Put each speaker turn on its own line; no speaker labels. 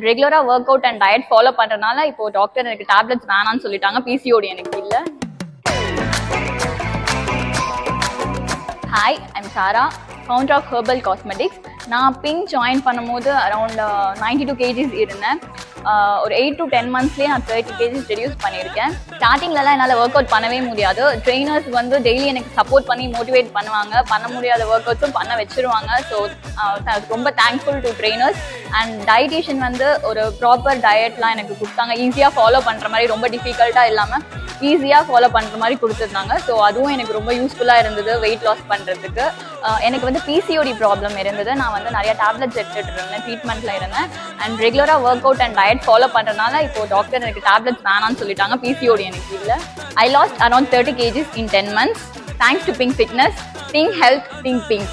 ரெகுலரா work out and diet follow பண்றதுனால இப்போ டாக்டர் எனக்கு டேப்லெட்ஸ் வேணாம்னு சொல்லிட்டாங்க. பிசிஓடி எனக்கு இல்ல. Hi, I'm Sara, founder of herbal cosmetics. நான் பிங்க் ஜாயின் பண்ணும்போது அரௌண்ட் 92 kgs இருந்தேன். ஒரு 8 to 10 monthsலேயே நான் 30 kgs ரெடியூஸ் பண்ணியிருக்கேன். ஸ்டார்டிங்லலாம் என்னால் ஒர்க் அவுட் பண்ணவே முடியாது. ட்ரெயினர்ஸ் வந்து டெய்லி எனக்கு சப்போர்ட் பண்ணி மோட்டிவேட் பண்ணுவாங்க. பண்ண முடியாத ஒர்க் அவுட்ஸும் பண்ண வச்சுருவாங்க. ஸோ ரொம்ப thankful to trainers. And dietician வந்து ஒரு ப்ராப்பர் டயட்லாம் எனக்கு கொடுத்தாங்க. ஈஸியாக ஃபாலோ பண்ணுற மாதிரி, ரொம்ப டிஃபிகல்ட்டாக இல்லாமல் ஈஸியாக ஃபாலோ பண்ணுற மாதிரி கொடுத்துருந்தாங்க. ஸோ அதுவும் எனக்கு ரொம்ப யூஸ்ஃபுல்லாக இருந்தது வெயிட் லாஸ் பண்ணுறதுக்கு. எனக்கு வந்து பிசிஓடி ப்ராப்ளம் இருந்தது. நான் வந்து நிறைய டேப்லெட்ஸ் எடுத்துகிட்டு இருந்தேன், ட்ரீட்மெண்ட்டில் இருந்தேன். அண்ட் ரெகுலராக work out and diet follow பண்ணுறதுனால இப்போ டாக்டர் எனக்கு டேப்லெட்ஸ் வேணாம்னு சொல்லிட்டாங்க. பிசிஓடி எனக்கு இல்லை. I lost around 30 kgs in 10 months. Thanks to Pink Fitness. Think health, think pink.